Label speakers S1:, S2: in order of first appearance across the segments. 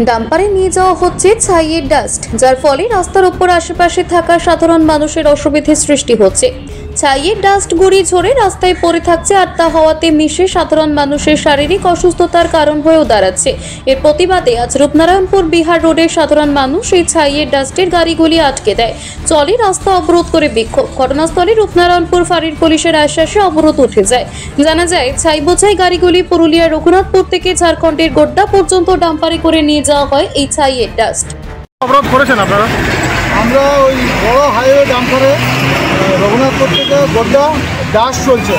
S1: ডাম্পারে নিয়ে যাওয়া হচ্ছে ছাইয়ের ডাস্ট, যার ফলে রাস্তার উপর আশেপাশে থাকা সাধারণ মানুষের অসুবিধার সৃষ্টি হচ্ছে। ছাইয়ের ডাস্ট গুড়ি ঝরে রাস্তায় পড়ে থাকছে, আর তা হওয়াতে মিশে সাধারণ মানুষের শারীরিক অসুস্থতার কারণ হয়েও দাঁড়াচ্ছে। এর প্রতিবাদে আজ রূপনারায়ণপুর বিহার রোডের সাধারণ মানুষ এই ছাইয়ের ডাস্টের গাড়িগুলি আটকে দেয়, চলে রাস্তা অবরোধ করে বিক্ষোভ। ঘটনাস্থলে রূপনারায়ণপুর ফাঁড়ির পুলিশের আশ্বাসে অবরোধ উঠে যায়। জানা যায়, ছাই বোঝাই গাড়িগুলি পুরুলিয়ার রঘুনাথপুর থেকে ঝাড়খণ্ডের গোড্ডা পর্যন্ত ডাম্পারে করে নিয়ে যাওয়া হয় এই ছাইয়ের ডাস্ট।
S2: অবরোধ করেছেন আপনারা?
S3: আমরা ওই বড় হাইওয়ে ডাম্পারে রঘুনাথপুর থেকে গোড্ডা ডাস্ট চলছে,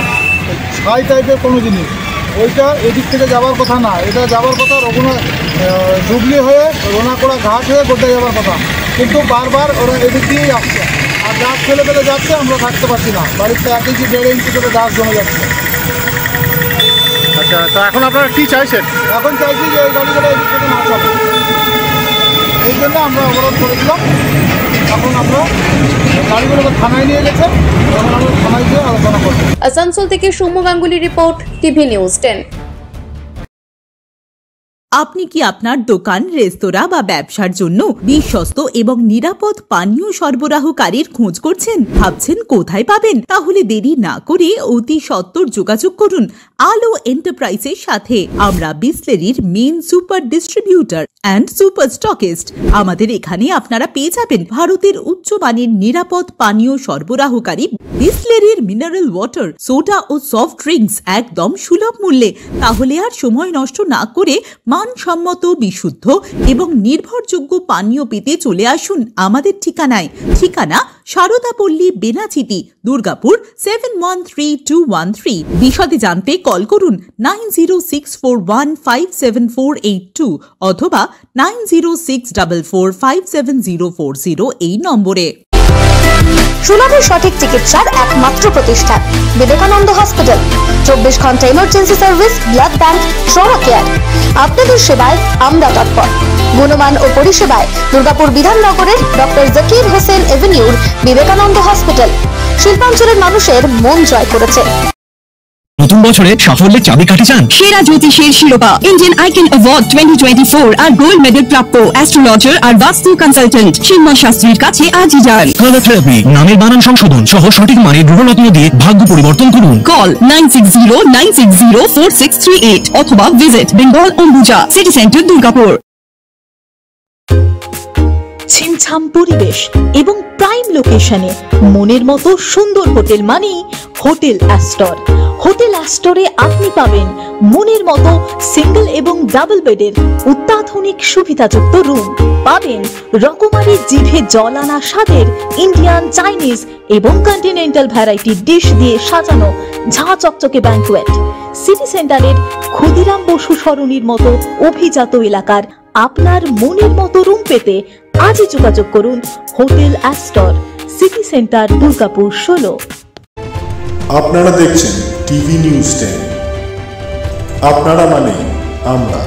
S3: ছাই টাইপের কোনো জিনিস, ওইটা এদিক থেকে যাওয়ার কথা না, এটা যাওয়ার কথা জুবলি হয়ে রোনাকোড়া ঘাট হয়ে গোড্ডা যাওয়ার কথা, কিন্তু বারবার ওরা এদিক দিয়েই আসছে। আর ডাস্ট ফেলে ফেলে যাচ্ছে, আমরা থাকতে পারছি না, বাড়িতে 1 ইঞ্চি 1.5 ইঞ্চি করে ডাস্ট জমে যাচ্ছে।
S2: আচ্ছা, তো এখন আপনারা কী চাইছেন?
S3: এখন চাইছি যে এই গাড়িগুলো এদিক থেকে না চলে, এই জন্য আমরা অবরোধ করেছিলাম। এখন আমরা গাড়িগুলোকে থানায় নিয়ে গেছে, এখন আমরা থানায় গিয়ে আলোচনা করব।
S1: আসানসোল থেকে Soumya Ganguly report, TV news 10।
S4: আপনি কি আপনার দোকান, রেস্তোরাঁ বা ব্যবসার জন্য বিশ্বস্ত এবং নিরাপদ পানীয় সরবরাহকারীর খোঁজ করছেন? ভাবছেন কোথায় পাবেন? তাহলে দেরি না করে অতি সত্বর যোগাযোগ করুন আলো এন্টারপ্রাইজের সাথে। আমরা বিসলেরির main super distributor and super stockist. আমাদের এখানে আপনারা পেয়ে যাবেন ভারতের উচ্চমানের নিরাপদ পানীয় সরবরাহকারী বিসলেরির মিনারেল ওয়াটার, সোডা ও সফট ড্রিঙ্কস একদম সুলভ মূল্যে। তাহলে আর সময় নষ্ট না করে মানসম্মত, বিশুদ্ধ এবং নির্ভরযোগ্য পানীয় পেতে চলে আসুন আমাদের ঠিকানায়। ঠিকানা সারদাপল্লী, বেনাচিতি, দুর্গাপুর 713213। বিশদে জানতে কল করুন 9064157482 অথবা 9064457040 এই নম্বরে।
S5: সুলভ সঠিক চিকিৎসার একমাত্র প্রতিষ্ঠান বিবেকানন্দ হসপিটাল। 24 ঘন্টা emergency service, blood bank, trauma care. আপনাদের সেবায় আমরা তৎপর। গুণমান ও পরিষেবায় দুর্গাপুর বিধাননগরের ডক্টর জাকির হোসেন এভিনিউর বিবেকানন্দ হসপিটাল শিল্পাঞ্চলের মানুষের মন জয় করেছে।
S6: নতুন বছরে সাফল্যের চাবিকাঠি চান? সেরা জ্যোতিষের শিরোপা, ইন্ডিয়ান আইকন অ্যাওয়ার্ড 2024 আর গোল্ড মেডেল প্রাপ্ত অ্যাস্ট্রোলজার আর বাস্তু কনসালটেন্ট চিন্ময় শাস্ত্রীর কাছে আজই যান। কালার থেরাপি, নামের বানান সংশোধন সহ সঠিক মানের গ্রহরত্ন দিয়ে ভাগ্য পরিবর্তন করুন। কল 9609604638 অথবা visit Bengal Ambuja city centre, Durgapur.
S4: ছিমছাম পরিবেশ এবং প্রাইম লোকেশনে মনের মতো সুন্দর হোটেল মানেই হোটেল অ্যাস্টর। হোটেল অ্যাস্টরে আপনি পাবেন মনের মতো সিঙ্গেল এবং ডাবল বেডের অত্যাধুনিক সুবিধাযুক্ত রুম, পাবেন রকমারি জিভে জল আনা স্বাদের ইন্ডিয়ান, চাইনিজ এবং কন্টিনেন্টাল ভ্যারাইটি ডিশ দিয়ে সাজানো ঝাঁ চকচকে ব্যাংকুয়েট। সিটি সেন্টারের ক্ষুদিরাম বসু সরণির মতো অভিজাত এলাকার আপনার মনের মতো রুম পেতে আজই যোগাযোগ করুন hotel Astor, city centre, Durgapur 16।
S7: আপনারা দেখছেন টিভি নিউজ 10। আপনারা মানে আমরা।